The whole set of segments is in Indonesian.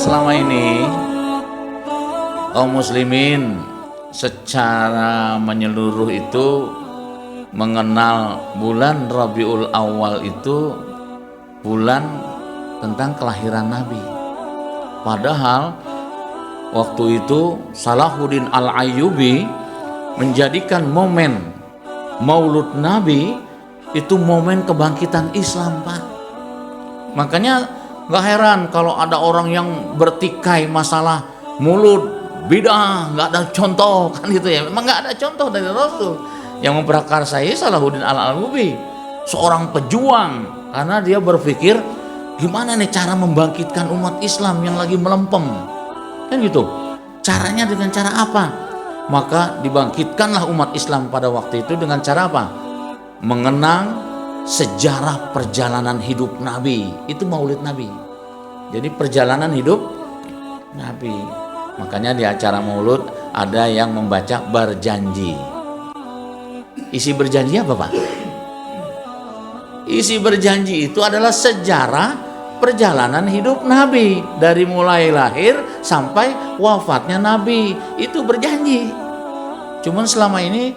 selama ini kaum muslimin secara menyeluruh itu mengenal bulan Rabiul Awal itu bulan tentang kelahiran Nabi. Padahal waktu itu Salahuddin Al-Ayyubi menjadikan momen Maulud Nabi itu momen kebangkitan Islam, Pak. Makanya gak heran kalau ada orang yang bertikai masalah Maulud bid'ah, gak ada contoh kan gitu ya. Memang gak ada contoh dari Rasul. Yang memprakarsai Salahuddin Al-Ayyubi, seorang pejuang, karena dia berpikir gimana nih cara membangkitkan umat Islam yang lagi melempem, kan gitu. Caranya dengan cara apa? Maka dibangkitkanlah umat Islam pada waktu itu dengan cara apa? Mengenang sejarah perjalanan hidup Nabi. Itu Maulid Nabi. Jadi perjalanan hidup Nabi. Makanya di acara Maulud ada yang membaca berjanji. Isi berjanji apa, Pak? Isi berjanji itu adalah sejarah perjalanan hidup Nabi dari mulai lahir sampai wafatnya Nabi. Itu berjanji. Cuman selama ini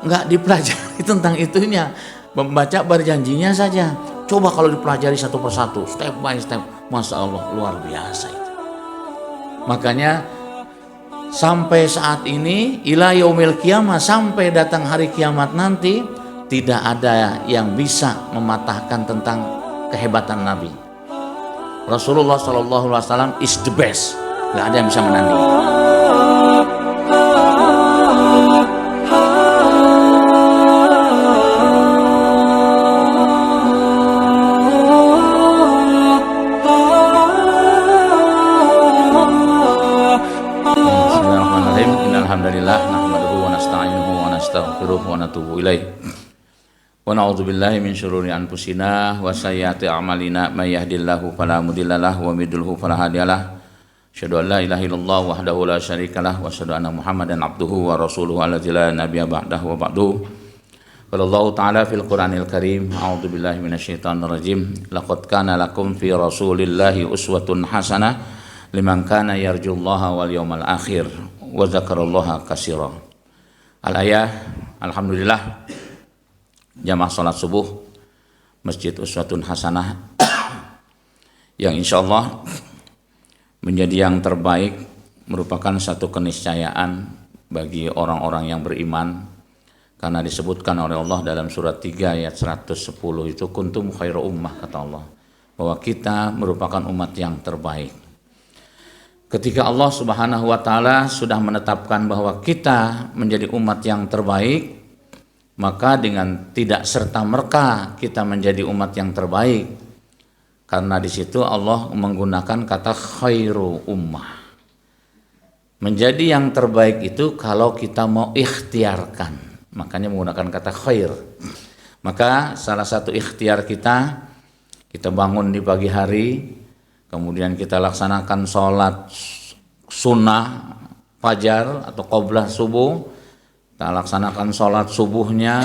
nggak dipelajari tentang itunya, membaca berjanjinya saja. Coba kalau dipelajari satu persatu, step by step, Masya Allah, luar biasa itu. Makanya sampai saat ini ila yaumil qiyamah, sampai datang hari kiamat nanti, tidak ada yang bisa mematahkan tentang kehebatan Nabi. Rasulullah SAW is the best, nggak ada yang bisa menandingi. Alhamdulillah nahmaduhu wa nasta'inuhu wa nastaghfiruh wa natubu ilaih. Wa na'udzu billahi min syururi anfusina wa sayyiati a'malina may yahdihillahu fala mudhillalah wa may yudhlilhu fala hadiyalah. Asyhadu an la ilaha illallah wahdahu la syarikalah wa asyhadu anna Muhammadan abduhu wa rasuluhu alladzi la nabiyya ba'dahu wa ba'du. Qala Allah ta'ala fil Qur'anil Karim, a'udzu billahi minasyaitonir rajim. Laqad kana lakum fi Rasulillahi uswatun hasanah liman kana yarjullaha wal yawmal akhir wa dzakarallaha katsira. Al-ayah. Alhamdulillah, jamaah salat subuh Masjid Uswatun Hasanah yang insyaallah menjadi yang terbaik, merupakan satu keniscayaan bagi orang-orang yang beriman, karena disebutkan oleh Allah dalam surat 3 ayat 110 itu, kuntum khairu ummah, kata Allah, bahwa kita merupakan umat yang terbaik. Ketika Allah Subhanahu wa Ta'ala sudah menetapkan bahwa kita menjadi umat yang terbaik, maka dengan tidak serta-merta kita menjadi umat yang terbaik, karena di situ Allah menggunakan kata khairu ummah. Menjadi yang terbaik itu kalau kita mau ikhtiarkan, makanya menggunakan kata khair. Maka salah satu ikhtiar kita bangun di pagi hari, kemudian kita laksanakan sholat sunnah fajar atau qoblah subuh, kita laksanakan sholat subuhnya,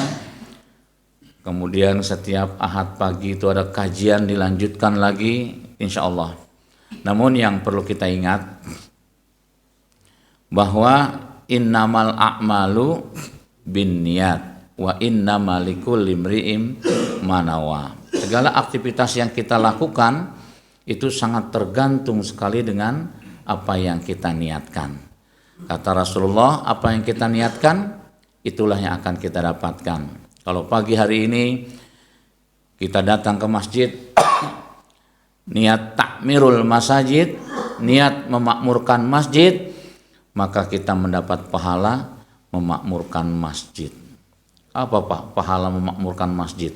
kemudian setiap ahad pagi itu ada kajian dilanjutkan lagi, insya Allah. Namun yang perlu kita ingat bahwa innamal a'malu binniyat wa innamal likulli imri'in ma nawa. Segala aktivitas yang kita lakukan itu sangat tergantung sekali dengan apa yang kita niatkan. Kata Rasulullah, apa yang kita niatkan, itulah yang akan kita dapatkan. Kalau pagi hari ini kita datang ke masjid, niat takmirul masajid, niat memakmurkan masjid, maka kita mendapat pahala memakmurkan masjid. Apa Pak pahala memakmurkan masjid?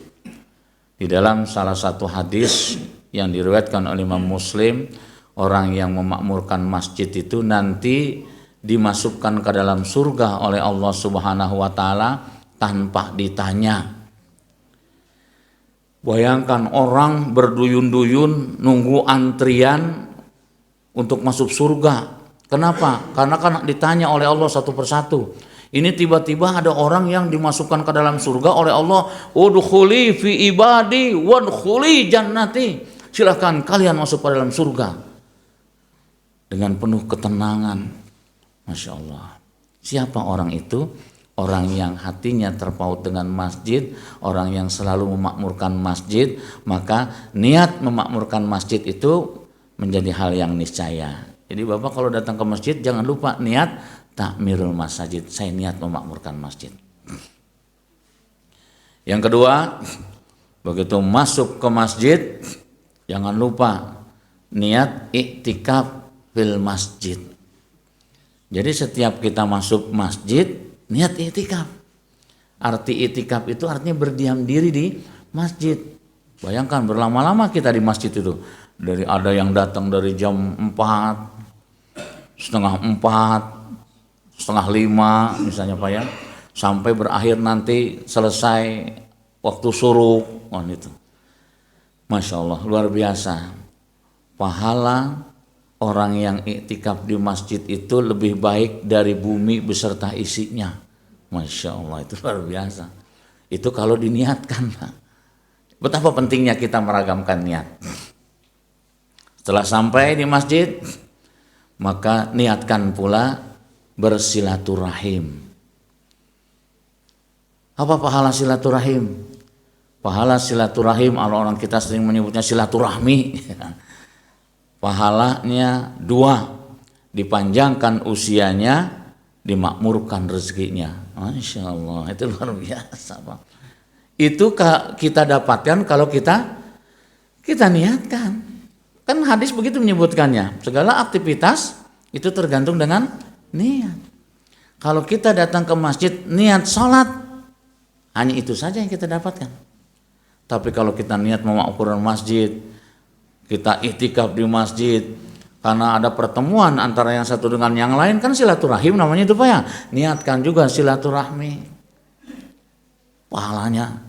Di dalam salah satu hadis yang diriwayatkan oleh Imam Muslim, orang yang memakmurkan masjid itu nanti dimasukkan ke dalam surga oleh Allah Subhanahu wa Ta'ala tanpa ditanya. Bayangkan orang berduyun-duyun nunggu antrian untuk masuk surga. Kenapa? Karena kan ditanya oleh Allah satu persatu. Ini tiba-tiba ada orang yang dimasukkan ke dalam surga oleh Allah, udkhuli fi ibadi wadkhuli jannati. Silakan kalian masuk ke dalam surga dengan penuh ketenangan. Masya Allah. Siapa orang itu? Orang yang hatinya terpaut dengan masjid, orang yang selalu memakmurkan masjid, maka niat memakmurkan masjid itu menjadi hal yang niscaya. Jadi Bapak kalau datang ke masjid jangan lupa niat takmirul masjid, saya niat memakmurkan masjid. Yang kedua, begitu masuk ke masjid jangan lupa niat iktikaf fil masjid. Jadi setiap kita masuk masjid niat iktikaf. Arti iktikaf itu artinya berdiam diri di masjid. Bayangkan berlama-lama kita di masjid itu. Dari ada yang datang dari jam 4, setengah 4, setengah 5 misalnya Pak ya, sampai berakhir nanti selesai waktu suruh. Oh itu. Masya Allah luar biasa. Pahala orang yang iktikaf di masjid itu lebih baik dari bumi beserta isinya. Masya Allah itu luar biasa. Itu kalau diniatkan. Betapa pentingnya kita meragamkan niat. Setelah sampai di masjid, maka niatkan pula bersilaturahim. Apa pahala silaturahim? Pahala silaturahim, orang kita sering menyebutnya silaturahmi. Pahalanya 2, dipanjangkan usianya, dimakmurkan rezekinya. Masya Allah, itu luar biasa Pak. Itu kita dapatkan kalau kita niatkan. Kan hadis begitu menyebutkannya, segala aktivitas itu tergantung dengan niat. Kalau kita datang ke masjid niat sholat, hanya itu saja yang kita dapatkan. Tapi kalau kita niat memakmurkan masjid, kita iktikaf di masjid, karena ada pertemuan antara yang satu dengan yang lain, kan silaturahim namanya itu Pak ya. Niatkan juga silaturahmi. Pahalanya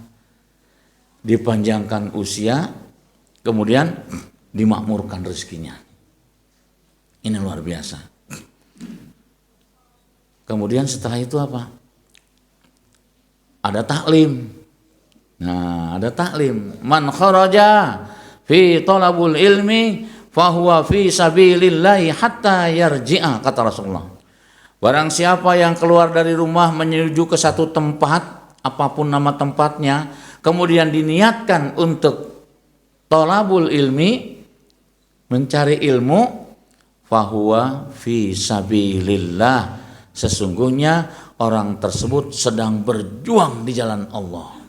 dipanjangkan usia, kemudian dimakmurkan rezekinya. Ini luar biasa. Kemudian setelah itu apa? Ada taklim. Nah, ada taklim. Man kharaja fi talabul ilmi fahuwa fi sabilillahi hatta yarji'a, kata Rasulullah. Barang siapa yang keluar dari rumah menuju ke satu tempat, apapun nama tempatnya, kemudian diniatkan untuk talabul ilmi, mencari ilmu, fahuwa fi sabilillah, sesungguhnya orang tersebut sedang berjuang di jalan Allah.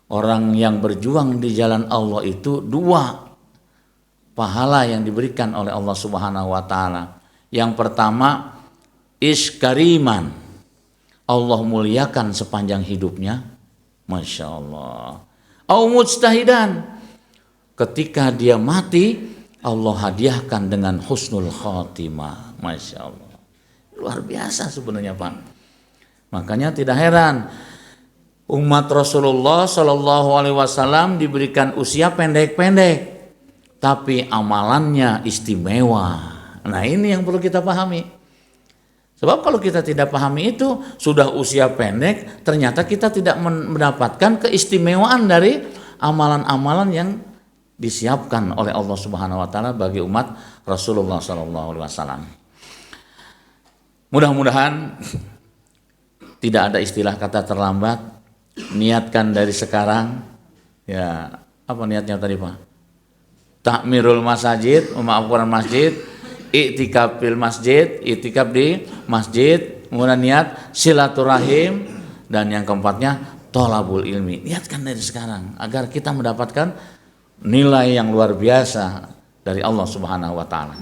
Orang yang berjuang di jalan Allah itu 2 pahala yang diberikan oleh Allah Subhanahu wa taala. Yang pertama, iskariman, Allah muliakan sepanjang hidupnya. Masya Allah. Au mujtahidan, ketika dia mati Allah hadiahkan dengan husnul khotimah. Masya Allah. Luar biasa sebenarnya Pak. Makanya tidak heran umat Rasulullah Shallallahu Alaihi Wasallam diberikan usia pendek-pendek, tapi amalannya istimewa. Nah ini yang perlu kita pahami. Sebab kalau kita tidak pahami itu, sudah usia pendek, ternyata kita tidak mendapatkan keistimewaan dari amalan-amalan yang disiapkan oleh Allah Subhanahu Wa Taala bagi umat Rasulullah Shallallahu Alaihi Wasallam. Mudah-mudahan tidak ada istilah kata terlambat. Niatkan dari sekarang. Ya, apa niatnya tadi Pak? Takmirul masjid, memakmurkan masjid, iktikaf fil masjid, iktikaf di masjid, kemudian niat silaturahim, dan yang keempatnya thalabul ilmi. Niatkan dari sekarang agar kita mendapatkan nilai yang luar biasa dari Allah Subhanahu wa taala.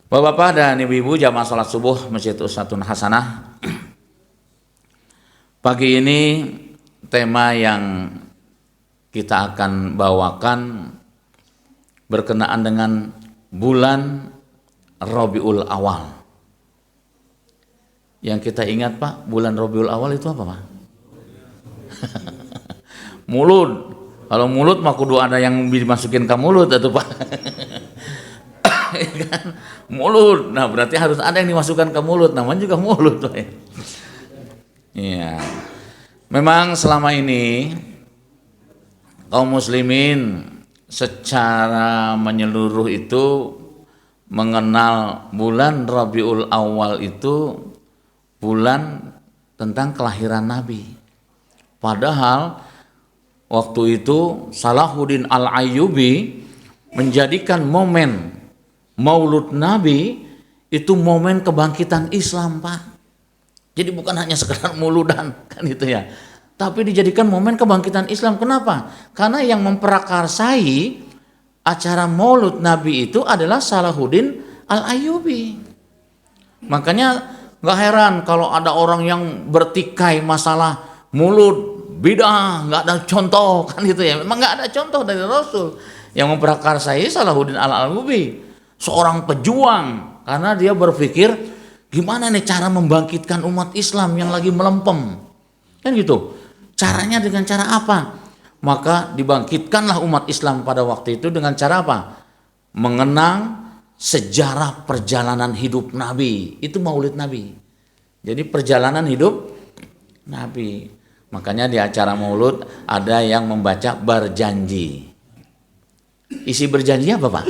Bapak-bapak dan ibu-ibu jamaah salat subuh Masjid Uswatun Hasanah. Pagi ini tema yang kita akan bawakan berkenaan dengan bulan Rabiul Awal. Yang kita ingat Pak, bulan Rabiul Awal itu apa Pak? Mulut. Kalau mulut mah kudu ada yang dimasukin ke mulut atau Pak. Mulut. Nah berarti harus ada yang dimasukkan ke mulut. Namanya juga mulut Pak. Iya. Memang selama ini kaum muslimin secara menyeluruh itu mengenal bulan Rabiul Awal itu bulan tentang kelahiran Nabi. Padahal waktu itu Salahuddin Al-Ayyubi menjadikan momen Maulud Nabi itu momen kebangkitan Islam, Pak. Jadi bukan hanya sekedar mauludan kan itu ya, tapi dijadikan momen kebangkitan Islam. Kenapa? Karena yang memprakarsai acara Maulud Nabi itu adalah Salahuddin Al-Ayyubi. Makanya gak heran kalau ada orang yang bertikai masalah maulud bid'ah, gak ada contoh kan gitu ya. Memang gak ada contoh dari Rasul. Yang memprakarsai Salahuddin Al-Ayyubi, seorang pejuang, karena dia berpikir gimana nih cara membangkitkan umat Islam yang lagi melempem kan gitu. Caranya dengan cara apa? Maka dibangkitkanlah umat Islam pada waktu itu dengan cara apa? Mengenang sejarah perjalanan hidup Nabi. Itu Maulid Nabi. Jadi perjalanan hidup Nabi. Makanya di acara Maulud ada yang membaca berjanji. Isi berjanji apa, Pak?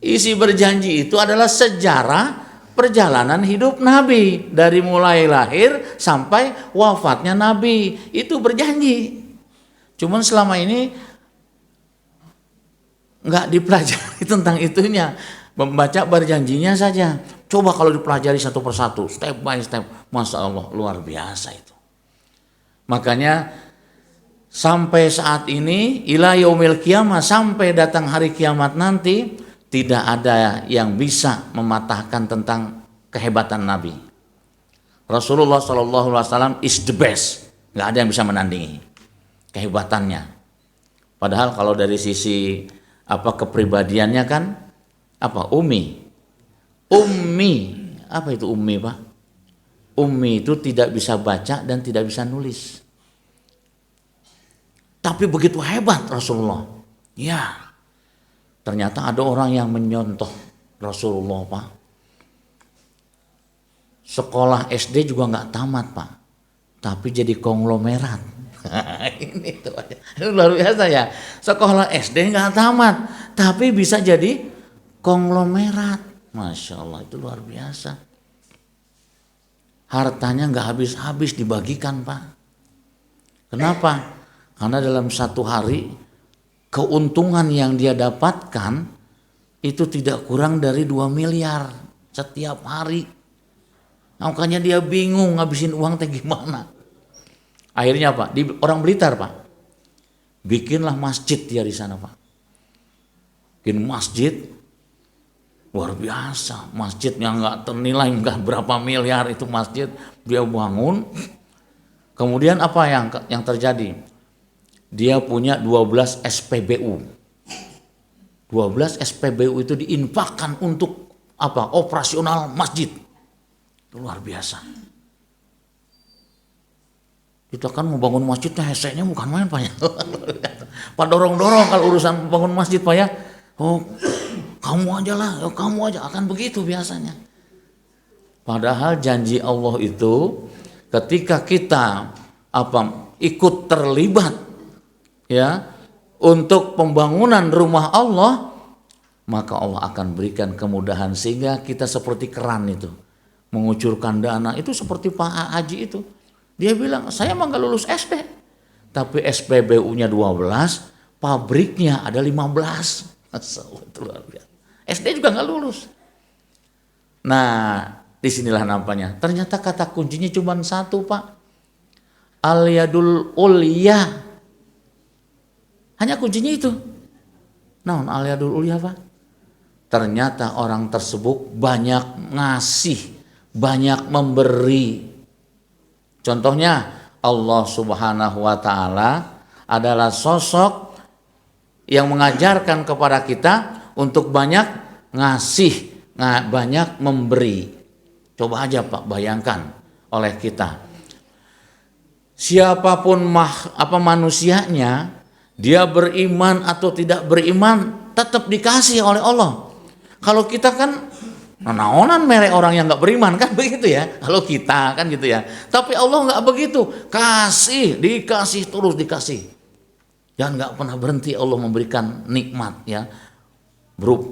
Isi berjanji itu adalah sejarah perjalanan hidup Nabi dari mulai lahir sampai wafatnya Nabi. Itu berjanji. Cuman selama ini nggak dipelajari tentang itunya, membaca berjanjinya saja. Coba kalau dipelajari satu persatu, step by step, Masya Allah luar biasa itu. Makanya sampai saat ini ila yaumil qiyamah, sampai datang hari kiamat nanti, tidak ada yang bisa mematahkan tentang kehebatan Nabi. Rasulullah SAW is the best. Nggak ada yang bisa menandingi kehebatannya. Padahal kalau dari sisi kepribadiannya kan ummi. Apa itu ummi, Pak? Ummi itu tidak bisa baca dan tidak bisa nulis. Tapi begitu hebat Rasulullah. Ya. Ternyata ada orang yang menyontoh Rasulullah, Pak. Sekolah SD juga nggak tamat, Pak. Tapi jadi konglomerat. Ini tuh luar biasa ya. Sekolah SD nggak tamat, tapi bisa jadi konglomerat. Masya Allah, itu luar biasa. Hartanya nggak habis-habis dibagikan, Pak. Kenapa? Karena dalam satu hari keuntungan yang dia dapatkan itu tidak kurang dari 2 miliar setiap hari. Makanya dia bingung ngabisin uang teh gimana. Akhirnya apa? Di orang Blitar, Pak. Bikinlah masjid dia di sana, Pak. Bikin masjid luar biasa. Masjid yang nggak ternilai, nggak berapa miliar itu masjid dia bangun. Kemudian apa yang terjadi? Dia punya 12 SPBU. 12 SPBU itu diinfakkan untuk operasional masjid. Itu luar biasa. Kita kan mau bangun masjid, heseknya bukan main, Pak ya. Pak dorong-dorong kalau urusan bangun masjid, Pak ya. Oh, kamu aja lah, kamu aja, akan begitu biasanya. Padahal janji Allah itu ketika kita ikut terlibat ya untuk pembangunan rumah Allah, maka Allah akan berikan kemudahan sehingga kita seperti keran itu mengucurkan dana. Itu seperti Pak Haji itu, dia bilang saya emang gak lulus SD, tapi SPBU-nya 12, pabriknya ada 15. Itu luar biasa. SD juga gak lulus. Nah, disinilah nampaknya. Ternyata kata kuncinya cuma satu, Pak. Al-yadul ulya. Hanya kuncinya itu. Naon al-yadul ulya, Pak? Ternyata orang tersebut banyak ngasih, banyak memberi. Contohnya Allah Subhanahu wa taala adalah sosok yang mengajarkan kepada kita untuk banyak ngasih, banyak memberi. Coba aja, Pak, bayangkan oleh kita. Siapapun manusianya, dia beriman atau tidak beriman, tetap dikasih oleh Allah. Kalau kita kan naonan mere orang yang nggak beriman kan begitu ya. Kalau kita kan gitu ya. Tapi Allah nggak begitu. Kasih, dikasih terus dikasih. Dan nggak pernah berhenti Allah memberikan nikmat ya,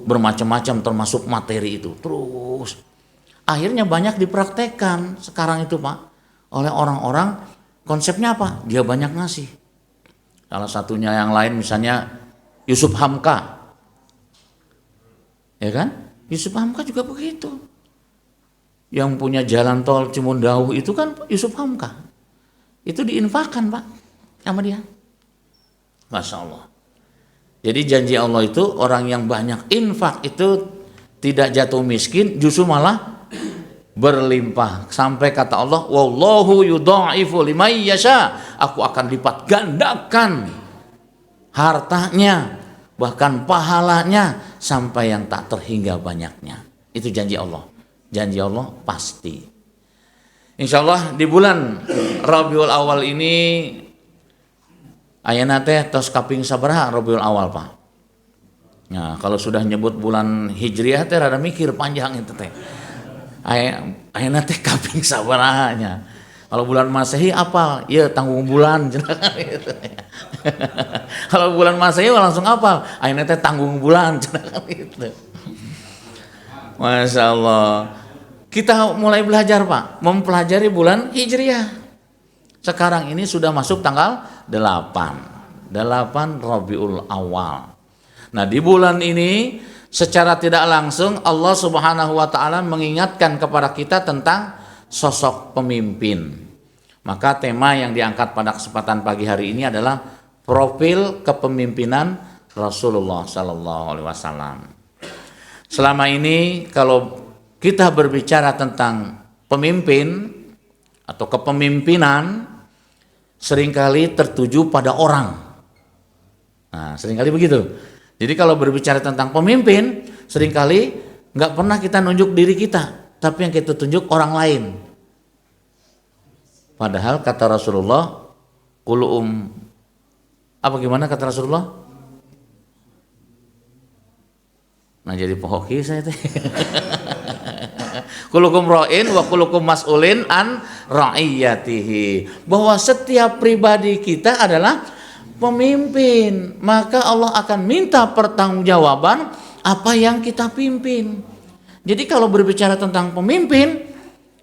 bermacam-macam termasuk materi itu. Terus akhirnya banyak dipraktekkan sekarang itu Pak oleh orang-orang. Konsepnya apa? Dia banyak ngasih. Salah satunya yang lain misalnya Yusuf Hamka. Ya kan? Yusuf Hamka juga begitu. Yang punya jalan tol Cimundauh itu kan Yusuf Hamka. Itu diinfakkan Pak sama dia. Masya Allah. Jadi janji Allah itu orang yang banyak infak itu tidak jatuh miskin, justru malah berlimpah. Sampai kata Allah, wallahu yudha'ifu liman yasha. Aku akan lipat gandakan hartanya, bahkan pahalanya sampai yang tak terhingga banyaknya. Itu janji Allah. Janji Allah pasti. Insya Allah di bulan Rabiul Awal ini ayana teh tos kaping sabaraha Rabiul Awal Pak. Nah, kalau sudah nyebut bulan Hijriah teh rada mikir panjang itu teh. Ayana teh kaping sabarahanya. Kalau bulan Masehi apal? Ya tanggung bulan. Kalau bulan Masehi langsung apal? Ayana teh tanggung bulan. Masya Allah. Kita mulai belajar Pak, mempelajari bulan Hijriah. Sekarang ini sudah masuk tanggal 8 Rabiul Awal. Nah di bulan ini secara tidak langsung Allah Subhanahu wa Ta'ala mengingatkan kepada kita tentang sosok pemimpin. Maka tema yang diangkat pada kesempatan pagi hari ini adalah profil kepemimpinan Rasulullah Sallallahu Alaihi Wasallam. Selama ini kalau kita berbicara tentang pemimpin atau kepemimpinan, seringkali tertuju pada orang. Nah, seringkali begitu. Jadi kalau berbicara tentang pemimpin, seringkali nggak pernah kita nunjuk diri kita, tapi yang kita tunjuk orang lain. Padahal kata Rasulullah, apa gimana kata Rasulullah? Nah jadi pohoki saya teh. Kulukum ra'in wa kulukum mas'ulin an ra'iyatihi. Bahwa setiap pribadi kita adalah pemimpin, maka Allah akan minta pertanggungjawaban apa yang kita pimpin. Jadi kalau berbicara tentang pemimpin,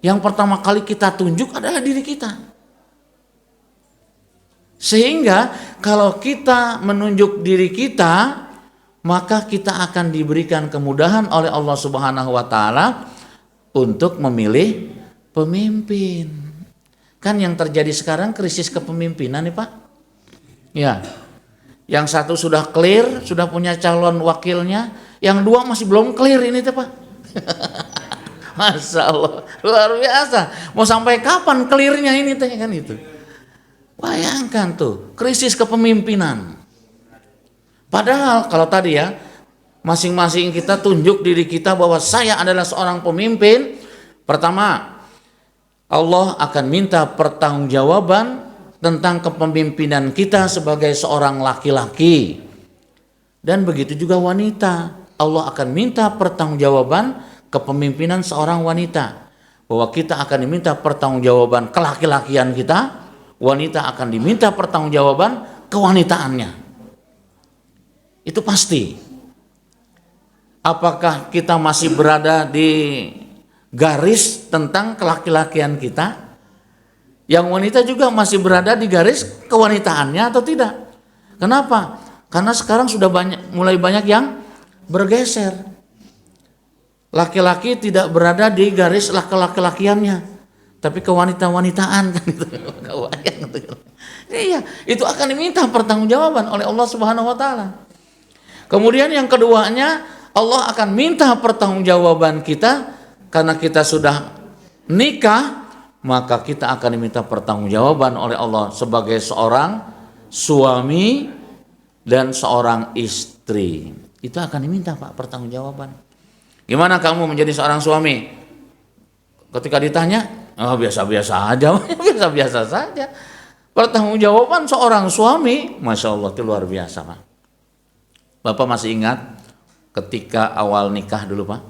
yang pertama kali kita tunjuk adalah diri kita. Sehingga kalau kita menunjuk diri kita, maka kita akan diberikan kemudahan oleh Allah Subhanahu wa Ta'ala untuk memilih pemimpin. Kan yang terjadi sekarang krisis kepemimpinan nih Pak. Ya, yang satu sudah clear, sudah punya calon wakilnya, yang dua masih belum clear ini tuh Pak. Masya Allah, luar biasa. Mau sampai kapan clearnya ini teh kan itu. Bayangkan tuh, krisis kepemimpinan. Padahal kalau tadi ya, masing-masing kita tunjuk diri kita bahwa saya adalah seorang pemimpin. Pertama, Allah akan minta pertanggungjawaban tentang kepemimpinan kita sebagai seorang laki-laki. Dan begitu juga wanita. Allah akan minta pertanggungjawaban kepemimpinan seorang wanita. Bahwa kita akan diminta pertanggungjawaban kelaki-lakian kita, wanita akan diminta pertanggungjawaban kewanitaannya. Itu pasti. Apakah kita masih berada di garis tentang kelaki-lakian kita? Yang wanita juga masih berada di garis kewanitaannya atau tidak? Kenapa? Karena sekarang sudah mulai banyak yang bergeser. Laki-laki tidak berada di garis laki-lakiannya, tapi kewanita-wanitaan kan itu. Iya, itu akan diminta pertanggungjawaban oleh Allah Subhanahu wa Ta'ala. Kemudian yang keduanya, Allah akan minta pertanggungjawaban kita karena kita sudah nikah, maka kita akan diminta pertanggungjawaban oleh Allah sebagai seorang suami dan seorang istri. Itu akan diminta Pak pertanggungjawaban. Gimana kamu menjadi seorang suami? Ketika ditanya, oh biasa-biasa aja, biasa-biasa saja. Pertanggungjawaban seorang suami, Masya Allah itu luar biasa Pak. Bapak masih ingat ketika awal nikah dulu Pak?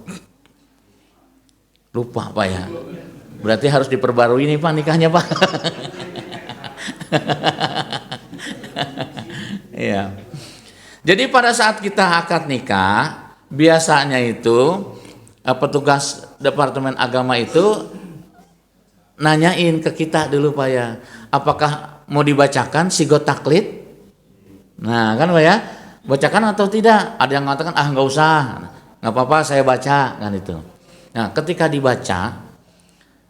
Lupa Pak ya. Berarti harus diperbarui nih Pak nikahnya Pak. Iya. Jadi pada saat kita akad nikah, biasanya itu petugas Departemen Agama itu nanyain ke kita dulu Pak ya, apakah mau dibacakan sigot taklid? Nah kan Pak ya, bacakan atau tidak? Ada yang mengatakan nggak usah, nggak apa-apa saya baca kan itu. Nah ketika dibaca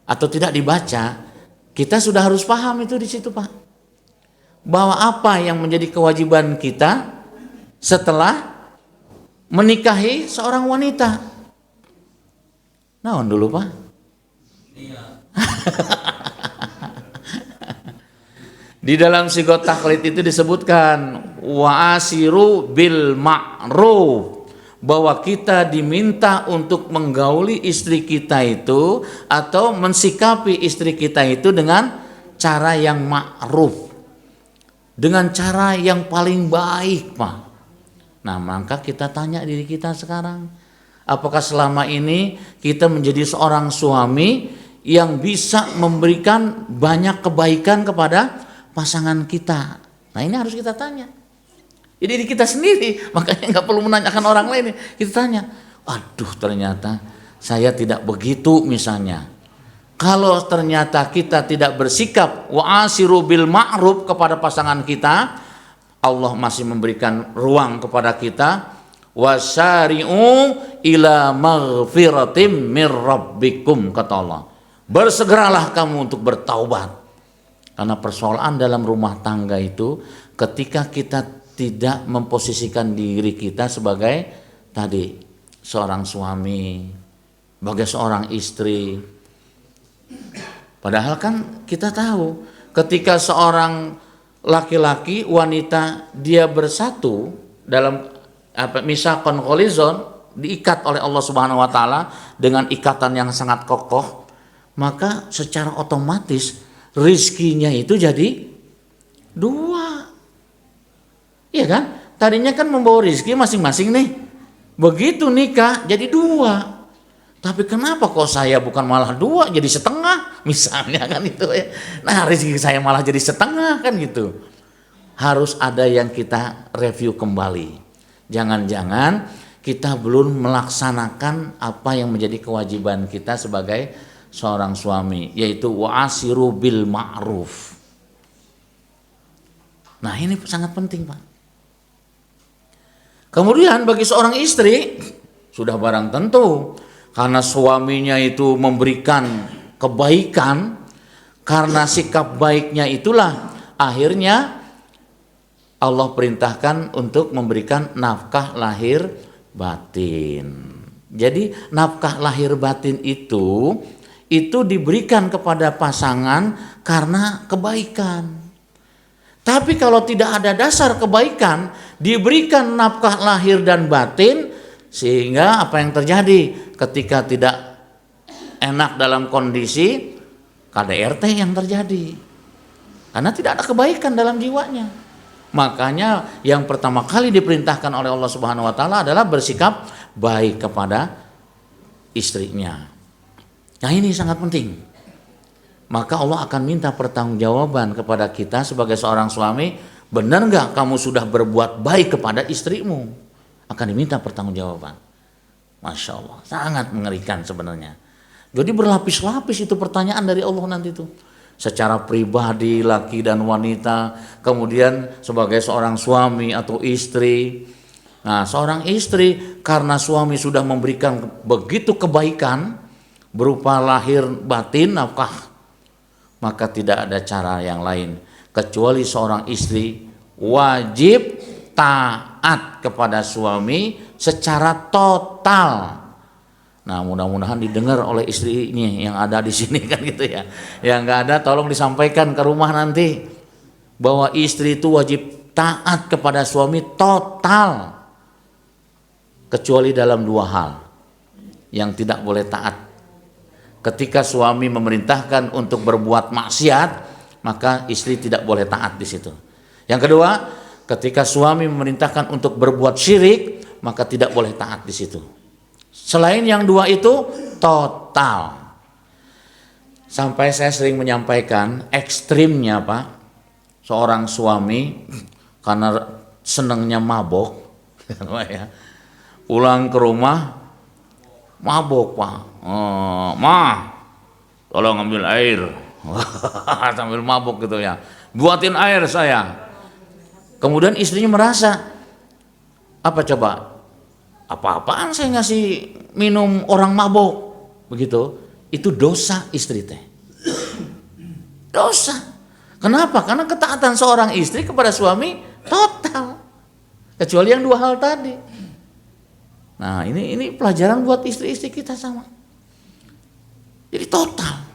atau tidak dibaca, kita sudah harus paham itu di situ Pak, bahwa apa yang menjadi kewajiban kita setelah menikahi seorang wanita. Nah dulu Pak. Di dalam sigot taklid itu disebutkan wa asiru bil ma'ruf, bahwa kita diminta untuk menggauli istri kita itu atau mensikapi istri kita itu dengan cara yang ma'ruf, dengan cara yang paling baik Pak. Nah maka kita tanya diri kita sekarang, apakah selama ini kita menjadi seorang suami yang bisa memberikan banyak kebaikan kepada pasangan kita? Nah ini harus kita tanya. Jadi diri kita sendiri, makanya nggak perlu menanyakan orang lain. Kita tanya, aduh ternyata saya tidak begitu misalnya. Kalau ternyata kita tidak bersikap wa asiru bil ma'ruf kepada pasangan kita, Allah masih memberikan ruang kepada kita, wasari'u ila maghfiratim mir rabbikum, kata Allah. Bersegeralah kamu untuk bertaubat. Karena persoalan dalam rumah tangga itu ketika kita tidak memposisikan diri kita sebagai tadi seorang suami, sebagai seorang istri. Padahal kan kita tahu ketika seorang laki-laki wanita dia bersatu dalam misaqon gholizon, diikat oleh Allah Subhanahu wa taala dengan ikatan yang sangat kokoh, maka secara otomatis rizkinya itu jadi dua. Iya kan? Tadinya kan membawa rizki masing-masing nih. Begitu nikah jadi dua. Tapi kenapa kok saya bukan malah dua jadi setengah misalnya kan itu ya. Nah rizki saya malah jadi setengah kan gitu. Harus ada yang kita review kembali. Jangan-jangan kita belum melaksanakan apa yang menjadi kewajiban kita sebagai seorang suami, yaitu wa'asiru bil ma'ruf. Nah ini sangat penting Pak. Kemudian bagi seorang istri sudah barang tentu, karena suaminya itu memberikan kebaikan, karena sikap baiknya itulah akhirnya Allah perintahkan untuk memberikan nafkah lahir batin. Jadi nafkah lahir batin itu diberikan kepada pasangan karena kebaikan. Tapi kalau tidak ada dasar kebaikan, diberikan nafkah lahir dan batin, sehingga apa yang terjadi ketika tidak enak dalam kondisi KDRT yang terjadi. Karena tidak ada kebaikan dalam jiwanya. Makanya yang pertama kali diperintahkan oleh Allah Subhanahu wa taala adalah bersikap baik kepada istrinya. Nah ini sangat penting. Maka Allah akan minta pertanggungjawaban kepada kita sebagai seorang suami. Benar nggak kamu sudah berbuat baik kepada istrimu? Akan diminta pertanggungjawaban. Masya Allah, sangat mengerikan sebenarnya. Jadi berlapis-lapis itu pertanyaan dari Allah nanti itu. Secara pribadi laki dan wanita, kemudian sebagai seorang suami atau istri. Nah seorang istri karena suami sudah memberikan begitu kebaikan berupa lahir batin nafkah, maka tidak ada cara yang lain kecuali seorang istri wajib taat kepada suami secara total. Nah mudah-mudahan didengar oleh istri ini yang ada di sini kan gitu ya. Yang nggak ada tolong disampaikan ke rumah nanti bahwa istri itu wajib taat kepada suami total, kecuali dalam dua hal yang tidak boleh taat. Ketika suami memerintahkan untuk berbuat maksiat, maka istri tidak boleh taat di situ. Yang kedua, ketika suami memerintahkan untuk berbuat syirik, maka tidak boleh taat di situ. Selain yang dua itu total. Sampai saya sering menyampaikan ekstrimnya Pak, seorang suami karena senangnya mabok, ya. Pulang ke rumah mabok Pak, tolong ambil air, sambil mabok gitu ya, buatin air saya. Kemudian istrinya merasa, apa coba, apa-apaan saya ngasih minum orang mabok, begitu, itu dosa istri teh, dosa. Kenapa? Karena ketaatan seorang istri kepada suami total, kecuali yang dua hal tadi. Nah ini pelajaran buat istri-istri kita sama. Jadi total,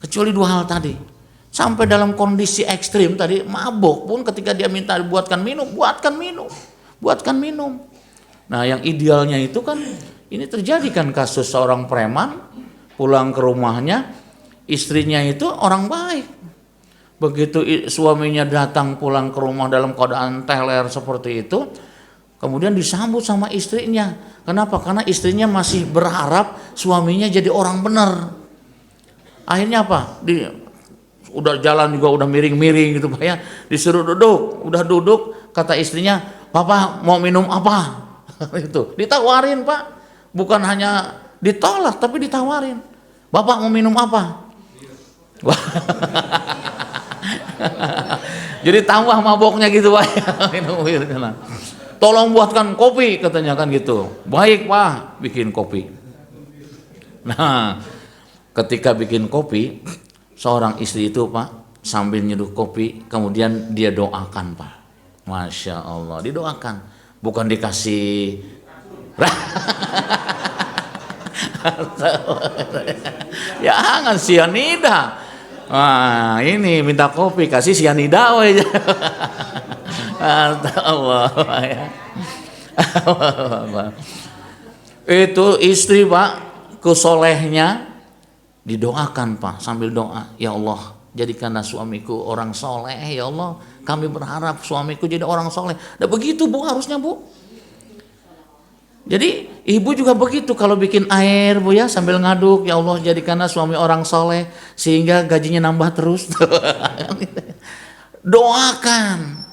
kecuali dua hal tadi. Sampai dalam kondisi ekstrim tadi, mabok pun ketika dia minta buatkan minum, buatkan minum. Nah yang idealnya itu kan, ini terjadi kan kasus seorang preman pulang ke rumahnya, istrinya itu orang baik. Begitu suaminya datang pulang ke rumah dalam keadaan teler seperti itu, kemudian disambut sama istrinya. Kenapa? Karena istrinya masih berharap suaminya jadi orang benar. Akhirnya apa? Udah jalan juga udah miring-miring gitu Pak ya. Disuruh duduk, udah duduk, kata istrinya, "Papa mau minum apa?" Itu ditawarin Pak. Bukan hanya ditolak tapi ditawarin. "Bapak mau minum apa?" Jadi tambah maboknya gitu Pak. Minum. "Tolong buatkan kopi," katanya kan gitu. "Baik Pak, bikin kopi." Nah, ketika bikin kopi, seorang istri itu Pak sambil nyeduh kopi, kemudian dia doakan Pak. Masya Allah, didoakan, bukan dikasih. Ya jangan sianida. Nah, ini minta kopi kasih sianida aja. Allah ya. Itu istri Pak, kesolehnya didoakan Pak, sambil doa, "Ya Allah, jadikanlah suamiku orang soleh, ya Allah, kami berharap suamiku jadi orang soleh." Dan begitu Bu, harusnya Bu. Jadi ibu juga begitu kalau bikin air Bu ya, sambil ngaduk, "Ya Allah, jadikanlah suami orang soleh sehingga gajinya nambah terus." Doakan.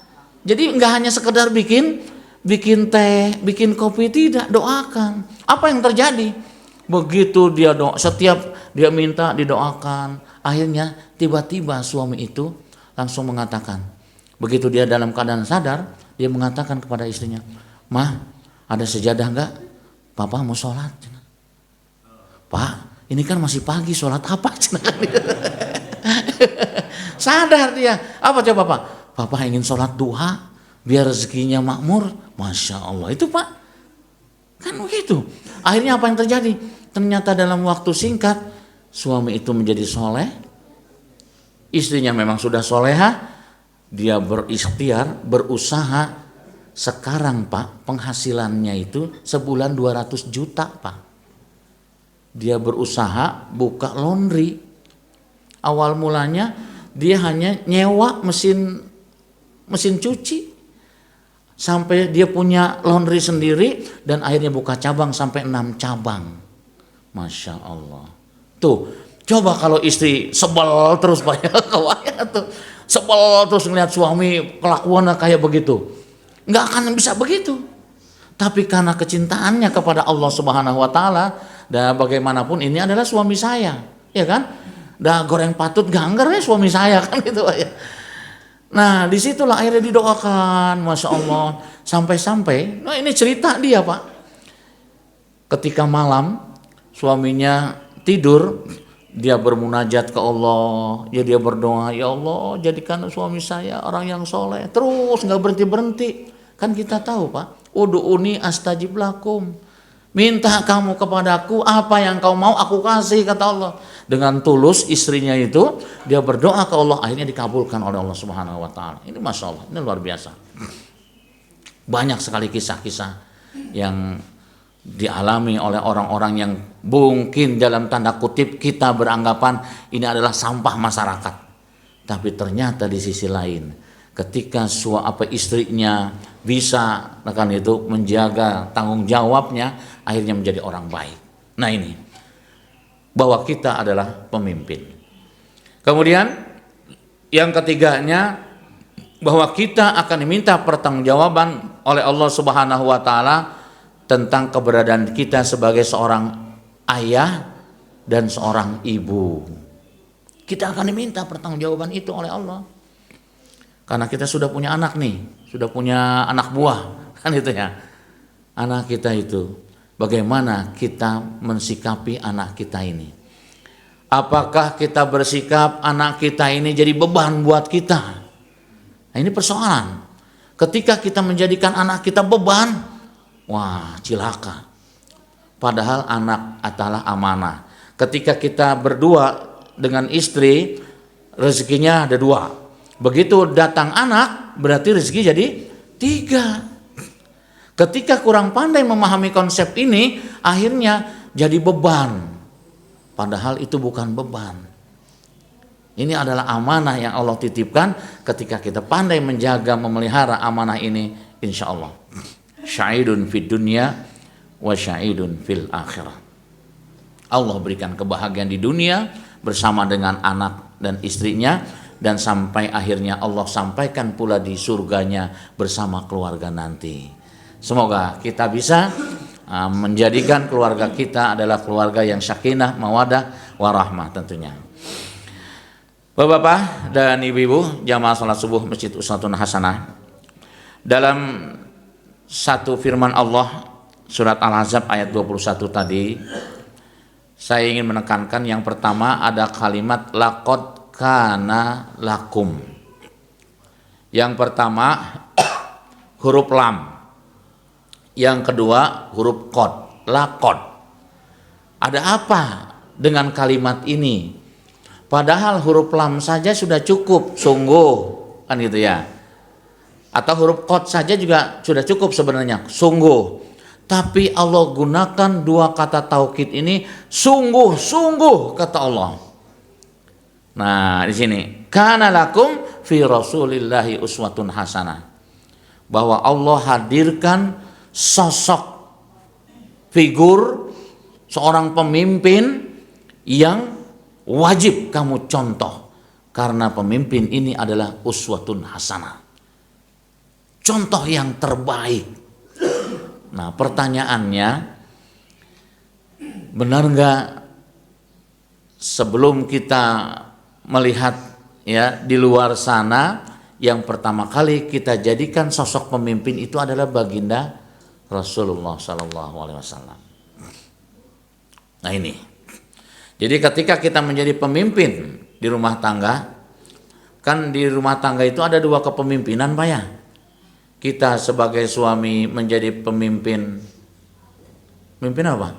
Jadi nggak hanya sekedar bikin teh, bikin kopi, tidak, doakan. Apa yang terjadi? Begitu dia doa, setiap dia minta didoakan, akhirnya tiba-tiba suami itu langsung mengatakan, begitu dia dalam keadaan sadar, dia mengatakan kepada istrinya, "Mah, ada sejadah enggak? Papa mau sholat." "Pak, ini kan masih pagi, sholat apa?" Sadar dia. Apa coba Pak? "Papa ingin sholat duha biar rezekinya makmur." Masya Allah, itu Pak. Kan begitu. Akhirnya apa yang terjadi? Ternyata dalam waktu singkat suami itu menjadi soleh, istrinya memang sudah soleha, dia berikhtiar, berusaha. Sekarang Pak, penghasilannya itu sebulan 200 juta Pak. Dia berusaha buka laundry. Awal mulanya dia hanya nyewa mesin cuci, sampai dia punya laundry sendiri, dan akhirnya buka cabang sampai 6 cabang. Masya Allah. Tuh, coba kalau istri sebel terus Pak ya, tuh sebel terus ngeliat suami kelakuannya kayak begitu, nggak akan bisa begitu. Tapi karena kecintaannya kepada Allah Subhanahu Wa Taala, dan bagaimanapun ini adalah suami saya, ya kan? Dah goreng patut ganggar ya suami saya kan gitu Pak ya. Nah disitulah akhirnya didoakan, Masya Allah, sampai-sampai, nah ini cerita dia Pak, ketika malam suaminya tidur, dia bermunajat ke Allah, ya dia berdoa, "Ya Allah, jadikan suami saya orang yang soleh." Terus nggak berhenti. Kan kita tahu Pak, "Ud'uni astajib lakum." Minta kamu kepadaku, apa yang kau mau aku kasih, kata Allah. Dengan tulus istrinya itu, dia berdoa ke Allah, akhirnya dikabulkan oleh Allah Subhanahu Wa Taala. Ini Masya Allah, ini luar biasa. Banyak sekali kisah-kisah yang dialami oleh orang-orang yang mungkin dalam tanda kutip kita beranggapan ini adalah sampah masyarakat, tapi ternyata di sisi lain ketika istrinya bisa kan itu menjaga tanggung jawabnya, akhirnya menjadi orang baik. Nah ini bahwa kita adalah pemimpin. Kemudian yang ketiganya bahwa kita akan diminta pertanggungjawaban oleh Allah Subhanahu wa taala tentang keberadaan kita sebagai seorang ayah dan seorang ibu. Kita akan diminta pertanggungjawaban itu oleh Allah. Karena kita sudah punya anak nih, sudah punya anak buah, kan itu ya. Anak kita itu, bagaimana kita mensikapi anak kita ini? Apakah kita bersikap anak kita ini jadi beban buat kita? Nah, ini persoalan. Ketika kita menjadikan anak kita beban, wah cilaka. Padahal anak adalah amanah. Ketika kita berdua dengan istri, rezekinya ada 2. Begitu datang anak, berarti rezeki jadi 3. Ketika kurang pandai memahami konsep ini, akhirnya jadi beban. Padahal itu bukan beban. Ini adalah amanah yang Allah titipkan. Ketika kita pandai menjaga, memelihara amanah ini, insya Allah syahidun fid dunya wa syahidun fil akhirah. Allah berikan kebahagiaan di dunia bersama dengan anak dan istrinya, dan sampai akhirnya Allah sampaikan pula di surganya bersama keluarga nanti. Semoga kita bisa menjadikan keluarga kita adalah keluarga yang sakinah, mawadah, warahmah tentunya. Bapak-bapak dan ibu-ibu jamaah salat subuh Masjid Uswatun Hasanah, dalam satu firman Allah surat Al-Ahzab ayat 21 tadi, saya ingin menekankan yang pertama ada kalimat laqad kana lakum. Yang pertama huruf lam, yang kedua huruf qad, laqad. Ada apa dengan kalimat ini? Padahal huruf lam saja sudah cukup, sungguh, kan gitu ya. Atau huruf qad saja juga sudah cukup sebenarnya, sungguh. Tapi Allah gunakan 2 kata taukid ini, sungguh-sungguh kata Allah. Nah, di sini kana lakum fi rasulillahi uswatun hasanah. Bahwa Allah hadirkan sosok figur seorang pemimpin yang wajib kamu contoh, karena pemimpin ini adalah uswatun hasanah, contoh yang terbaik. Nah, pertanyaannya, benar nggak sebelum kita melihat ya di luar sana, yang pertama kali kita jadikan sosok pemimpin itu adalah baginda Rasulullah Sallallahu Alaihi Wasallam. Nah ini. Jadi ketika kita menjadi pemimpin di rumah tangga, kan di rumah tangga itu ada 2 kepemimpinan Pak ya. Kita sebagai suami menjadi pemimpin apa?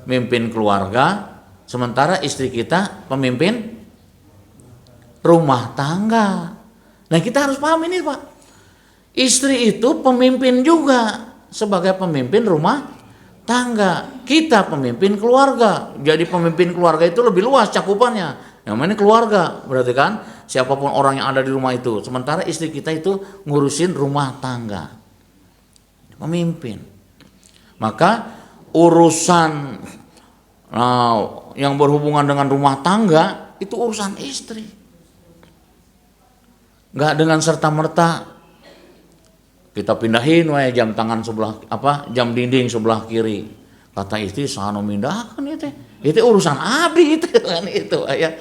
Pemimpin keluarga, sementara istri kita pemimpin rumah tangga. Nah kita harus paham ini Pak. Istri itu pemimpin juga sebagai pemimpin rumah tangga, kita pemimpin keluarga. Jadi pemimpin keluarga itu lebih luas cakupannya. Yang mana keluarga, berarti kan siapapun orang yang ada di rumah itu. Sementara istri kita itu ngurusin rumah tangga. Pemimpin. Maka urusan yang berhubungan dengan rumah tangga itu urusan istri. Enggak dengan serta-merta kita pindahin wae jam tangan sebelah jam dinding sebelah kiri. Kata istri sano mindahkan itu urusan abdi itu kan itu ya.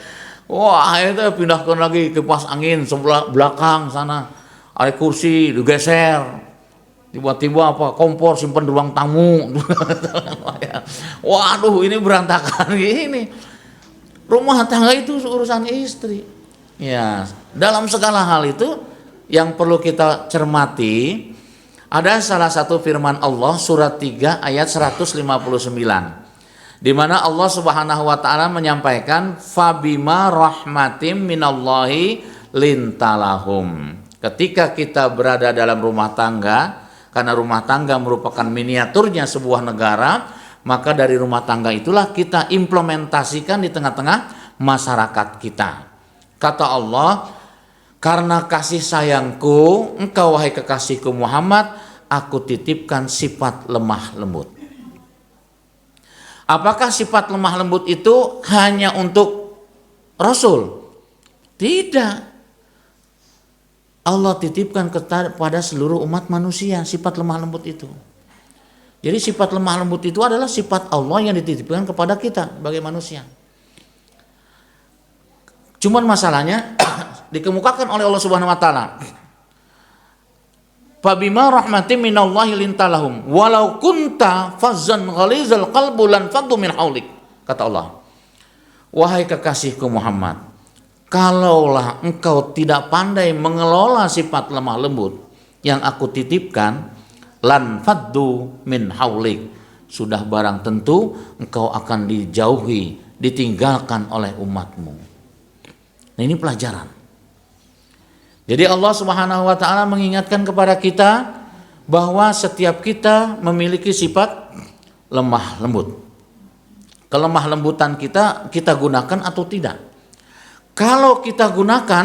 Wah, itu pindahkan lagi kipas angin sebelah belakang sana. Ada kursi digeser. Tiba-tiba kompor simpen di ruang tamu. Waduh, ini berantakan gini. Rumah tangga itu urusan istri. Ya, dalam segala hal itu yang perlu kita cermati, ada salah satu firman Allah surat 3 ayat 159, di mana Allah Subhanahu wa taala menyampaikan fabima rahmatim minallahi lintalahum. Ketika kita berada dalam rumah tangga, karena rumah tangga merupakan miniaturnya sebuah negara, maka dari rumah tangga itulah kita implementasikan di tengah-tengah masyarakat kita. Kata Allah, karena kasih sayangku, engkau wahai kekasihku Muhammad, aku titipkan sifat lemah lembut. Apakah sifat lemah lembut itu hanya untuk Rasul? Tidak. Allah titipkan kepada seluruh umat manusia sifat lemah lembut itu. Jadi sifat lemah lembut itu adalah sifat Allah yang dititipkan kepada kita sebagai manusia. Cuman masalahnya dikemukakan oleh Allah Subhanahu wa taala. Fabima rahmatin minallahi lintalahum walau kunta fazzan ghalizal qalbi lan faddu min haulik. Kata Allah, wahai kekasihku Muhammad, kalaulah engkau tidak pandai mengelola sifat lemah lembut yang aku titipkan, lan faddu min haulik, sudah barang tentu engkau akan dijauhi, ditinggalkan oleh umatmu. Nah, ini pelajaran. Jadi Allah Subhanahu wa taala mengingatkan kepada kita bahwa setiap kita memiliki sifat lemah lembut. Kelemah lembutan kita gunakan atau tidak. Kalau kita gunakan,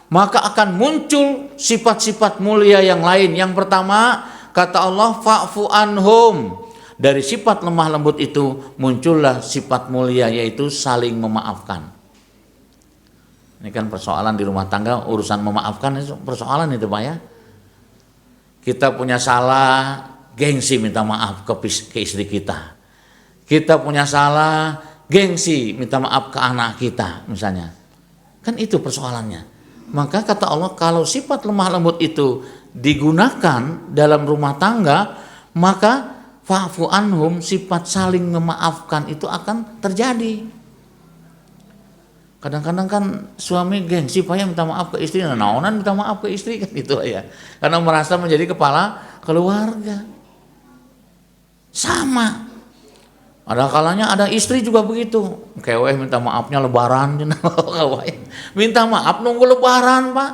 maka akan muncul sifat-sifat mulia yang lain. Yang pertama, kata Allah, fa'fu anhum. Dari sifat lemah lembut itu muncullah sifat mulia, yaitu saling memaafkan. Ini kan persoalan di rumah tangga, urusan memaafkan itu persoalan itu Pak ya. Kita punya salah, gengsi minta maaf ke istri kita. Kita punya salah, gengsi minta maaf ke anak kita misalnya. Kan itu persoalannya. Maka kata Allah, kalau sifat lemah lembut itu digunakan dalam rumah tangga, maka fa'fu anhum, sifat saling memaafkan itu akan terjadi. Kadang-kadang kan suami gengsi payah minta maaf ke istri, naonan minta maaf ke istri kan gitu ya. Karena merasa menjadi kepala keluarga. Sama. Ada kalanya ada istri juga begitu. Keweh minta maafnya lebaran. Minta maaf nunggu lebaran Pak.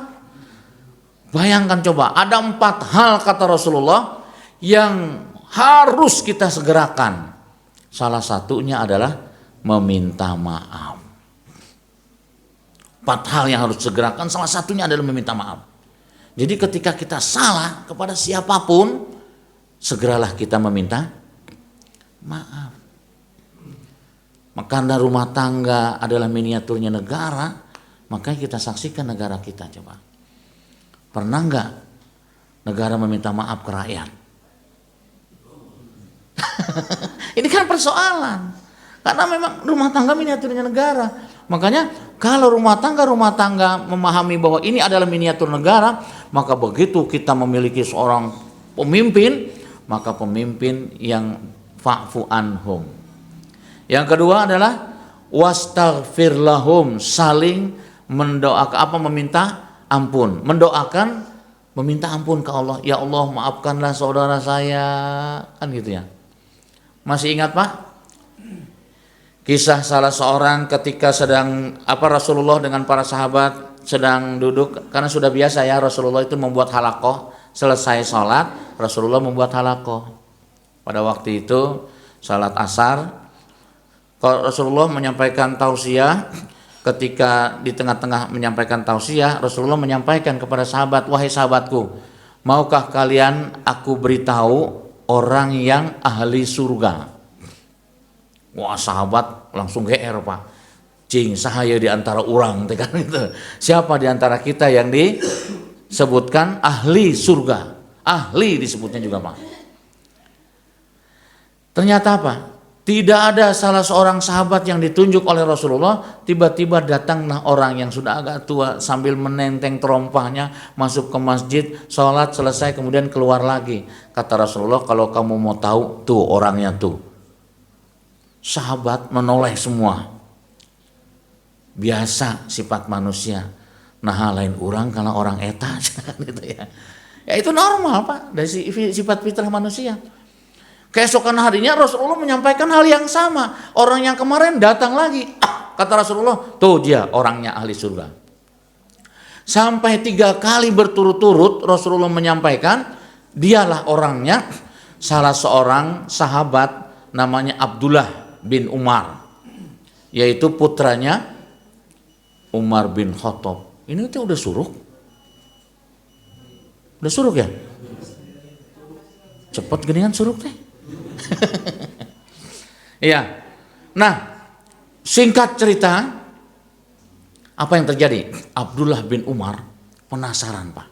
Bayangkan coba, ada 4 hal kata Rasulullah yang harus kita segerakan. Salah satunya adalah meminta maaf. 4 hal yang harus segerakan, salah satunya adalah meminta maaf. Jadi ketika kita salah kepada siapapun, segeralah kita meminta maaf. Maka karena rumah tangga adalah miniaturnya negara, maka kita saksikan negara kita coba. Pernah enggak negara meminta maaf ke rakyat? Ini kan persoalan. Karena memang rumah tangga miniaturnya negara. Makanya kalau rumah tangga memahami bahwa ini adalah miniatur negara, maka begitu kita memiliki seorang pemimpin, maka pemimpin yang fa'fu anhum. Yang kedua adalah wastaghfir lahum, saling mendoakan, meminta ampun, mendoakan, meminta ampun ke Allah. Ya Allah, maafkanlah saudara saya, kan gitu ya. Masih ingat Pak? Kisah salah seorang ketika Rasulullah dengan para sahabat sedang duduk, karena sudah biasa ya Rasulullah itu membuat halaqah, selesai sholat Rasulullah membuat halaqah. Pada waktu itu salat asar, Rasulullah menyampaikan tausiah. Ketika di tengah-tengah menyampaikan tausiah, Rasulullah menyampaikan kepada sahabat, wahai sahabatku, maukah kalian aku beritahu orang yang ahli surga? Wah, sahabat langsung GR Pak. Cing sahaya di antara orang kan itu. Siapa di antara kita yang disebutkan ahli surga? Ahli disebutnya juga Pak. Ternyata apa? Tidak ada salah seorang sahabat yang ditunjuk oleh Rasulullah, tiba-tiba datanglah orang yang sudah agak tua sambil menenteng terompahnya masuk ke masjid, sholat selesai kemudian keluar lagi. Kata Rasulullah, kalau kamu mau tahu tuh orangnya tuh. Sahabat menoleh semua. Biasa sifat manusia. Nah lain orang karena orang eta gitu ya. Ya itu normal Pak, dari sifat fitrah manusia. Keesokan harinya Rasulullah menyampaikan hal yang sama. Orang yang kemarin datang lagi. Kata Rasulullah, tuh dia orangnya ahli surga. Sampai 3 kali berturut-turut Rasulullah menyampaikan, dialah orangnya. Salah seorang sahabat namanya Abdullah bin Umar, yaitu putranya Umar bin Khattab. Ini tuh udah suruk ya? Cepet geningan suruk teh. Iya. Nah, singkat cerita, apa yang terjadi? Abdullah bin Umar penasaran Pak.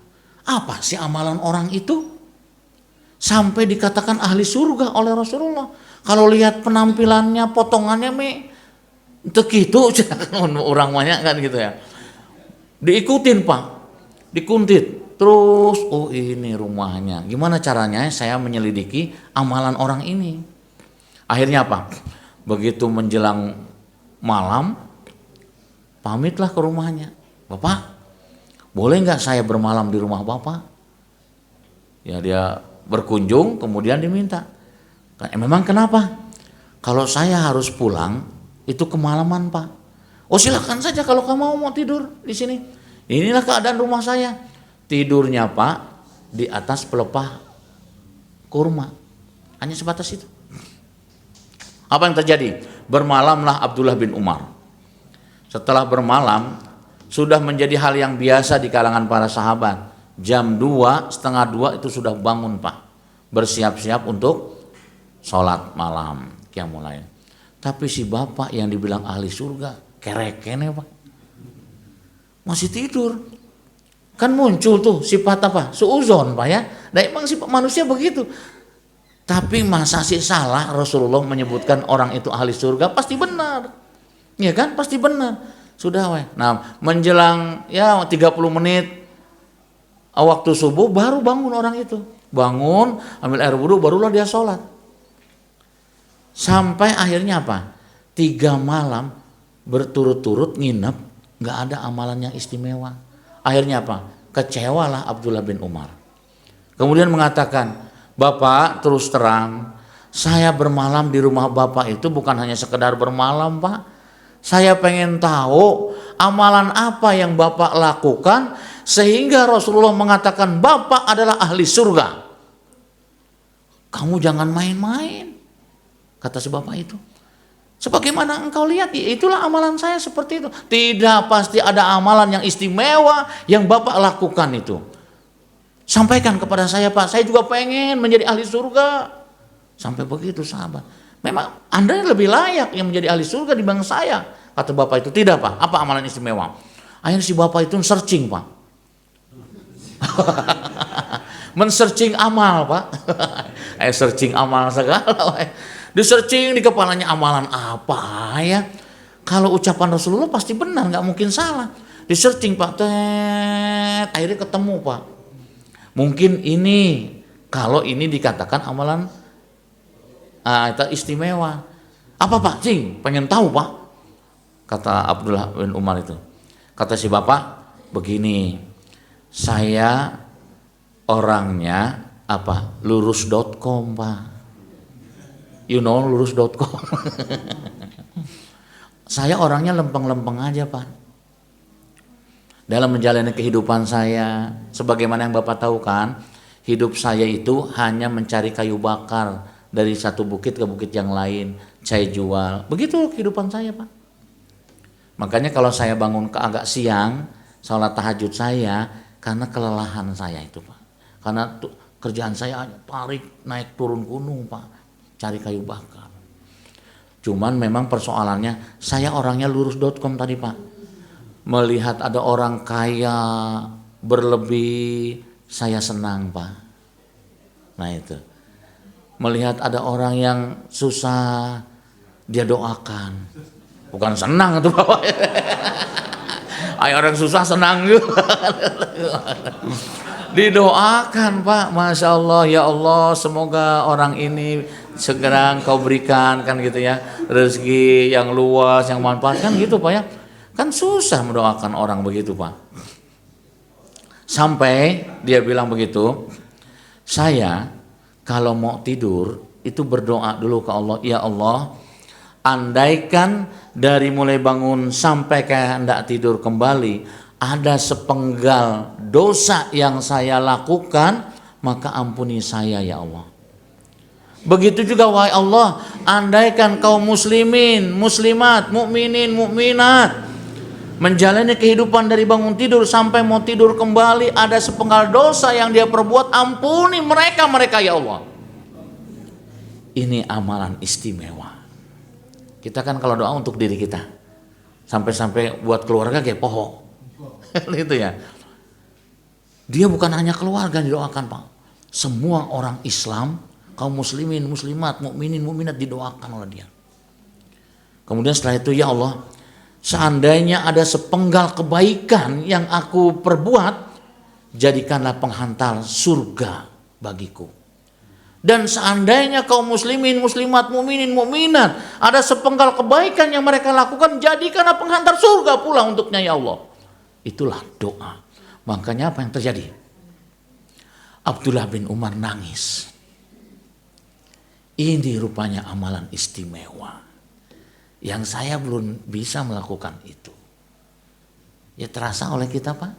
Apa sih amalan orang itu? Sampai dikatakan ahli surga oleh Rasulullah. Kalau lihat penampilannya, potongannya begitu orang banyak kan gitu ya. Diikutin Pak, dikuntit. Terus, oh ini rumahnya. Gimana caranya saya menyelidiki amalan orang ini? Akhirnya apa? Begitu menjelang malam, pamitlah ke rumahnya. Bapak, boleh nggak saya bermalam di rumah Bapak? Ya dia berkunjung, kemudian diminta. Memang kenapa? Kalau saya harus pulang, itu kemalaman Pak. Oh silakan saja kalau kamu mau tidur di sini. Inilah keadaan rumah saya. Tidurnya Pak di atas pelepah kurma. Hanya sebatas itu. Apa yang terjadi? Bermalamlah Abdullah bin Umar. Setelah bermalam, sudah menjadi hal yang biasa di kalangan para sahabat. Jam 2, setengah 2 itu sudah bangun Pak. Bersiap-siap untuk sholat malam. Qiyamul Lail. Tapi si bapak yang dibilang ahli surga, kereken ya Pak. Masih tidur. Kan muncul tuh sifat apa? Suuzon Pak ya. Nah emang sifat manusia begitu. Tapi masa sih salah Rasulullah menyebutkan orang itu ahli surga? Pasti benar. Ya kan? Pasti benar. Sudah weh. Nah menjelang ya 30 menit waktu subuh baru bangun orang itu. Bangun, ambil air wudhu, barulah dia sholat. Sampai akhirnya apa? 3 malam berturut-turut nginep, gak ada amalan yang istimewa. Akhirnya apa? Kecewalah Abdullah bin Umar. Kemudian mengatakan, Bapak terus terang, saya bermalam di rumah Bapak itu bukan hanya sekedar bermalam Pak. Saya pengen tahu amalan apa yang Bapak lakukan sehingga Rasulullah mengatakan Bapak adalah ahli surga. Kamu jangan main-main, kata si Bapak itu. Sebagaimana engkau lihat, itulah amalan saya seperti itu. Tidak pasti ada amalan yang istimewa yang Bapak lakukan itu. Sampaikan kepada saya Pak, saya juga pengen menjadi ahli surga. Sampai begitu sahabat. Memang Anda lebih layak yang menjadi ahli surga dibanding saya. Kata Bapak itu, tidak Pak, apa amalan istimewa? Akhirnya si Bapak itu searching Pak. Men-searching amal Pak. Searching amal segala. Di searching di kepalanya amalan apa ya? Kalau ucapan Rasulullah pasti benar, nggak mungkin salah. Di searching Pak, akhirnya ketemu Pak. Mungkin ini, kalau ini dikatakan amalan itu istimewa. Apa Pak? Cing, pengen tahu Pak? Kata Abdullah bin Umar itu. Kata si Bapak, begini, saya orangnya apa? Lurus.com Pak. You know lurus.com. Saya orangnya lempeng-lempeng aja Pak. Dalam menjalani kehidupan saya, sebagaimana yang Bapak tahu kan, hidup saya itu hanya mencari kayu bakar dari satu bukit ke bukit yang lain, saya jual. Begitu kehidupan saya Pak. Makanya kalau saya bangun ke agak siang, sholat tahajud saya, karena kelelahan saya itu Pak. Karena kerjaan saya tarik naik turun gunung Pak. Cari kayu bakar. Cuman memang persoalannya saya orangnya lurus.com tadi Pak. Melihat ada orang kaya berlebih, saya senang Pak. Nah itu. Melihat ada orang yang susah, dia doakan. Bukan senang itu Pak. Ay orang susah senang juga. Didoakan Pak, Masya Allah, ya Allah semoga orang ini segera Engkau berikan kan gitu ya, rezeki yang luas, yang manfaat kan gitu Pak ya. Kan susah mendoakan orang begitu Pak. Sampai dia bilang begitu, saya kalau mau tidur itu berdoa dulu ke Allah, ya Allah, andaikan dari mulai bangun sampai ke hendak tidur kembali ada sepenggal dosa yang saya lakukan, maka ampuni saya ya Allah. Begitu juga wahai Allah, andaikan kaum muslimin, muslimat, mukminin, mukminat menjalani kehidupan dari bangun tidur sampai mau tidur kembali ada sepenggal dosa yang dia perbuat, ampuni mereka ya Allah. Ini amalan istimewa. Kita kan kalau doa untuk diri kita, sampai-sampai buat keluarga kayak pohon. Itu ya. Dia bukan hanya keluarga yang didoakan, Pak. Semua orang Islam, kaum muslimin, muslimat, mukminin, mukminat didoakan oleh dia. Kemudian setelah itu, ya Allah, seandainya ada sepenggal kebaikan yang aku perbuat, jadikanlah penghantar surga bagiku. Dan seandainya kaum muslimin, muslimat, mukminin, mukminat ada sepenggal kebaikan yang mereka lakukan, jadikanlah penghantar surga pula untuknya, ya Allah. Itulah doa. Makanya apa yang terjadi? Abdullah bin Umar nangis. Ini rupanya amalan istimewa yang saya belum bisa melakukan itu. Ya terasa oleh kita, Pak.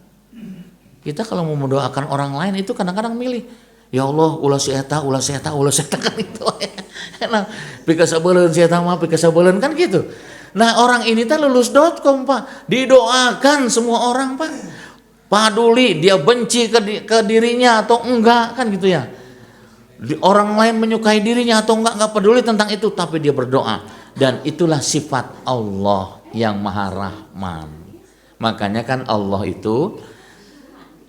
Kita kalau mau mendoakan orang lain itu kadang-kadang milih, ya Allah, ulah si eta kan itu. Nah, pika sabeuleun si eta mah, pika sabeuleun kan gitu. Nah, orang ini teh lulus.com, Pak. Didoakan semua orang, Pak. Paduli dia benci ke dirinya atau enggak, kan gitu ya. Orang lain menyukai dirinya atau enggak peduli tentang itu, tapi dia berdoa. Dan itulah sifat Allah yang Maha Rahman. Makanya kan Allah itu,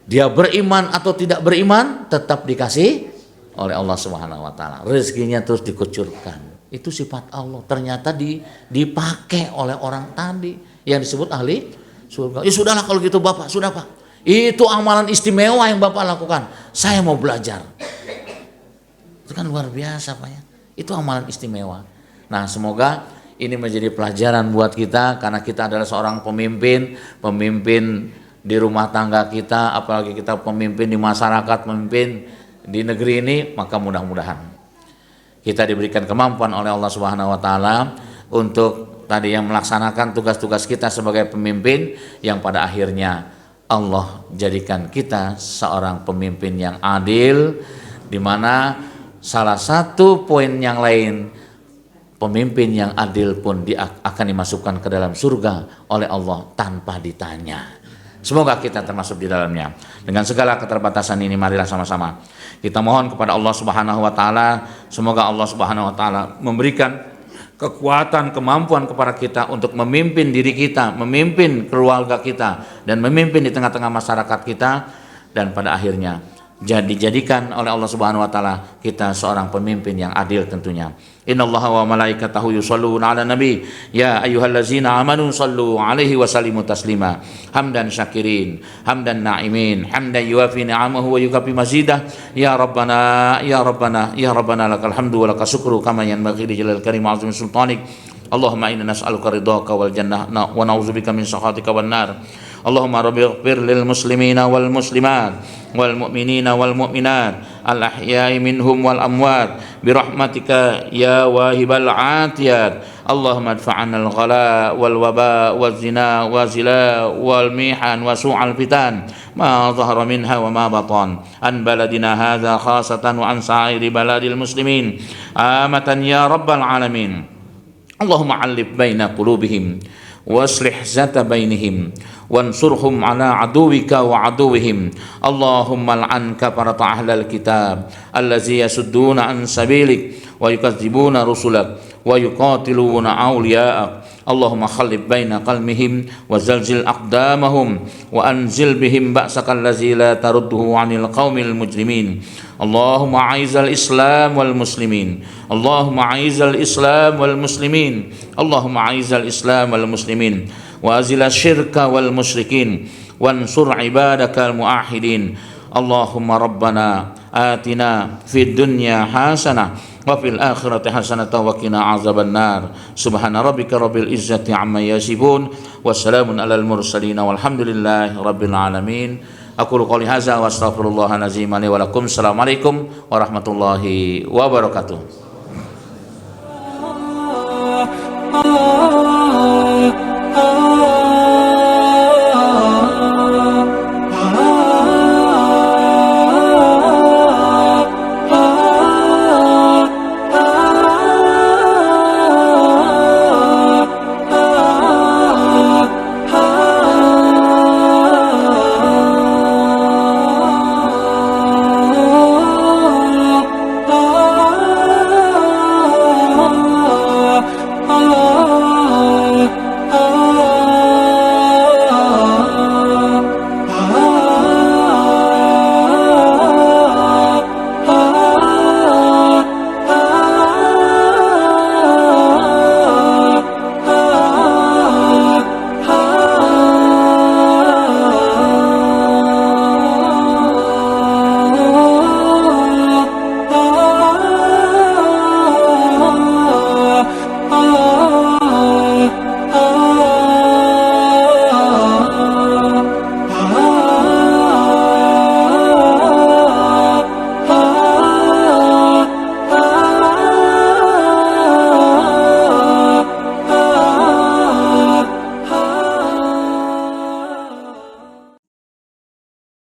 dia beriman atau tidak beriman tetap dikasih oleh Allah Subhanahu wa taala. Rezekinya terus dikucurkan. Itu sifat Allah. Ternyata dipakai oleh orang tadi yang disebut ahli surga. Ya sudahlah kalau gitu Bapak, sudah Pak. Itu amalan istimewa yang Bapak lakukan. Saya mau belajar. Itu kan luar biasa, Pak ya. Itu amalan istimewa. Nah, semoga ini menjadi pelajaran buat kita, karena kita adalah seorang pemimpin di rumah tangga kita, apalagi kita pemimpin di masyarakat, pemimpin di negeri ini, maka mudah-mudahan kita diberikan kemampuan oleh Allah Subhanahu wa taala untuk tadi yang melaksanakan tugas-tugas kita sebagai pemimpin, yang pada akhirnya Allah jadikan kita seorang pemimpin yang adil, di mana salah satu poin yang lain, pemimpin yang adil pun akan dimasukkan ke dalam surga oleh Allah tanpa ditanya. Semoga kita termasuk di dalamnya. Dengan segala keterbatasan ini, marilah sama-sama kita mohon kepada Allah Subhanahu wa taala, semoga Allah Subhanahu wa taala memberikan kekuatan, kemampuan kepada kita untuk memimpin diri kita, memimpin keluarga kita, dan memimpin di tengah-tengah masyarakat kita, dan pada akhirnya dijadikan oleh Allah Subhanahu wa taala kita seorang pemimpin yang adil tentunya. Innallaha wa malaikatahu yusholluna 'alan nabi ya ayyuhallazina amanu shallu 'alaihi wa sallimu taslima. Hamdan syakirin, hamdan na'imin, hamdan yuwafi ni'amahu wa yukafi mazidah. Ya Rabbana, ya Rabbana, ya Rabbana lakal hamdu wa lakal syukru kama yanbaghi li jalal karim wa 'azimi sultanik. Allahumma inna nas'aluka ridhaka wal jannah wa na'udzubika min sakhatika wan nar. Allahumma rabbighfir lil muslimina wal muslimat wal mu'minina wal mu'minat al ahya'i minhum wal amwat birahmatika ya wahibal atiyat. Allahumma adfa'na al ghala wal waba wal zina wal zila wal mihan wa su'al fitan ma zahara minha wa ma batan an baladina hadha khasatan wa an sa'iri baladil muslimin amatan ya rabbal alamin. Allahumma 'allif baina qulubihim waslih zata bainihim wansurhum ala aduwika wa aduwihim. Allahumma al'an kafarata ahlal kitab allazi yasudduna an sabilik wa yukadzibuna rusulak wa yuqatiluna awliya'ak. Allahumma khallib baina qalbihim wa zalzil aqdamahum wa anzil bihim ba'saka allazi la tarudduhu 'anil qaumil mujrimin. Allahumma a'izzal islam wal muslimin. Allahumma a'izzal islam wal muslimin. Allahumma a'izzal islam wal muslimin wa azil syirka wal musyrikin wansur ibadakal muahidin. Allahumma rabbana atina fid dunya hasanah wa fil akhirati hasanah wa qina azabannar. Subhana rabbika rabbil izzati amma yasifun wassalamun alal mursalin walhamdulillahi rabbil alamin. Aqulu qouli hadza wa astaghfirullahal azim li wa lakum. Assalamualaikum warahmatullahi wabarakatuh.